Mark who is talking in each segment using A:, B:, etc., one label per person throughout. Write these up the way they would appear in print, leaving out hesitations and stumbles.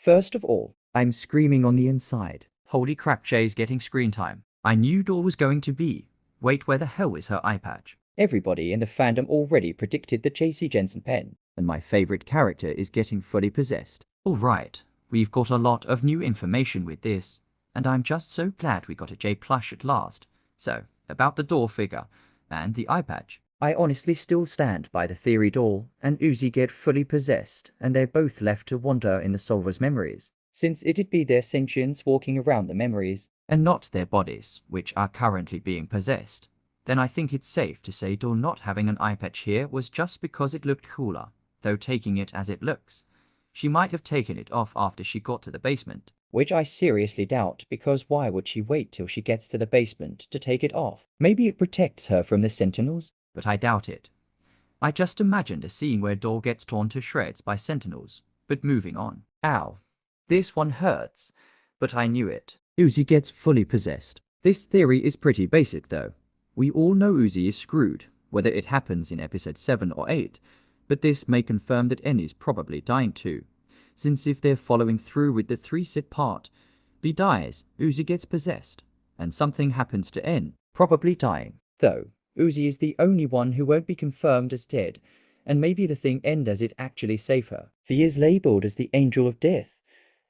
A: First of all, I'm screaming on the inside. Holy crap, Jay's getting screen time. I knew Doll was going to be. Wait, where the hell is her eye patch? Everybody in the fandom already predicted the JC Jensen pen, and my favorite character is getting fully possessed. Alright, we've got a lot of new information with this, and I'm just so glad we got a J plush at last. So, about the Doll figure and the eye patch. I honestly still stand by the theory Doll and Uzi get fully possessed, and they're both left to wander in the Solver's memories, since it'd be their sentience walking around the memories, and not their bodies, which are currently being possessed. Then I think it's safe to say Doll not having an eye patch here was just because it looked cooler, though taking it as it looks. She might have taken it off after she got to the basement, which I seriously doubt, because why would she wait till she gets to the basement to take it off? Maybe it protects her from the Sentinels, but I doubt it. I just imagined a scene where Doll gets torn to shreds by Sentinels, but moving on. Ow. This one hurts, but I knew it. Uzi gets fully possessed. This theory is pretty basic though. We all know Uzi is screwed, whether it happens in episode 7 or 8, but this may confirm that N is probably dying too, since if they're following through with the 3-sit part, B dies, Uzi gets possessed, and something happens to N, probably dying. Though, Uzi is the only one who won't be confirmed as dead, and maybe the thing end as it actually save her. He is labeled as the Angel of Death.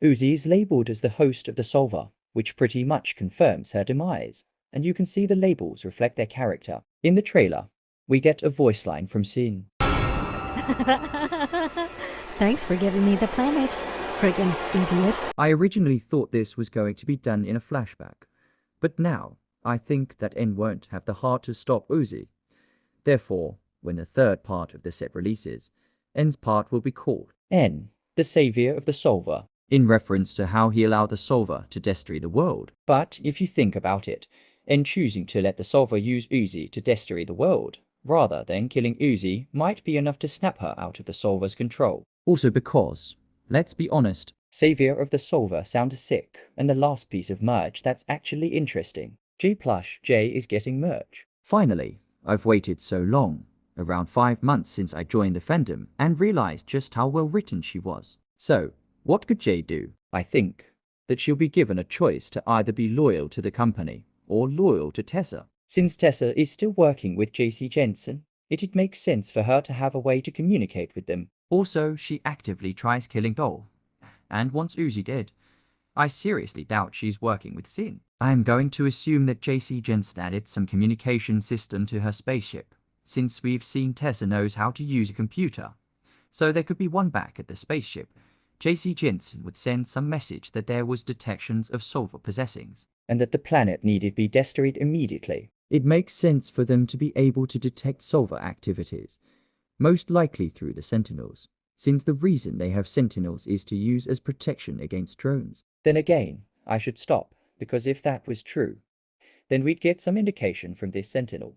A: Uzi is labeled as the host of the Solver, which pretty much confirms her demise, and you can see the labels reflect their character. In the trailer, we get a voice line from Sin.
B: Thanks for giving me the planet, friggin' idiot.
A: I originally thought this was going to be done in a flashback, but now I think that N won't have the heart to stop Uzi. Therefore, when the third part of the set releases, N's part will be called N, the Savior of the Solver, in reference to how he allowed the Solver to destroy the world. But if you think about it, N choosing to let the Solver use Uzi to destroy the world, rather than killing Uzi, might be enough to snap her out of the Solver's control. Also because, let's be honest, Savior of the Solver sounds sick, and the last piece of merch that's actually interesting. J plush J is getting merch. Finally, I've waited so long, around 5 months since I joined the fandom, and realized just how well written she was. So, what could J do? I think that she'll be given a choice to either be loyal to the company or loyal to Tessa. Since Tessa is still working with JC Jensen, it'd make sense for her to have a way to communicate with them. Also, she actively tries killing Doll, and wants Uzi dead. I seriously doubt she's working with Sin. I am going to assume that JC Jensen added some communication system to her spaceship, since we've seen Tessa knows how to use a computer. So there could be one back at the spaceship. JC Jensen would send some message that there was detections of Solver possessings, and that the planet needed be destroyed immediately. It makes sense for them to be able to detect Solver activities, most likely through the Sentinels, since the reason they have Sentinels is to use as protection against drones. Then again, I should stop, because if that was true, then we'd get some indication from this Sentinel.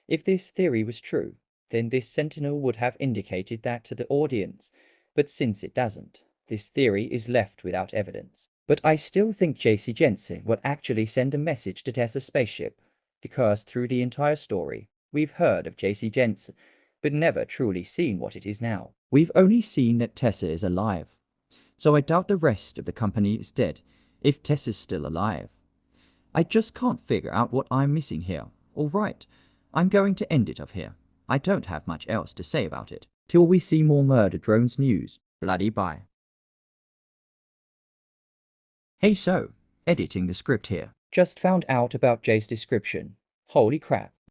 A: If this theory was true, then this Sentinel would have indicated that to the audience, but since it doesn't, this theory is left without evidence. But I still think JC Jensen would actually send a message to Tessa's spaceship, because through the entire story, we've heard of JC Jensen, but never truly seen what it is now. We've only seen that Tessa is alive, so I doubt the rest of the company is dead if Tessa's still alive. I just can't figure out what I'm missing here. Alright, I'm going to end it off here. I don't have much else to say about it. Till we see more Murder Drones news. Bloody bye. Hey, so, editing the script here. Just found out about Jay's description. Holy crap.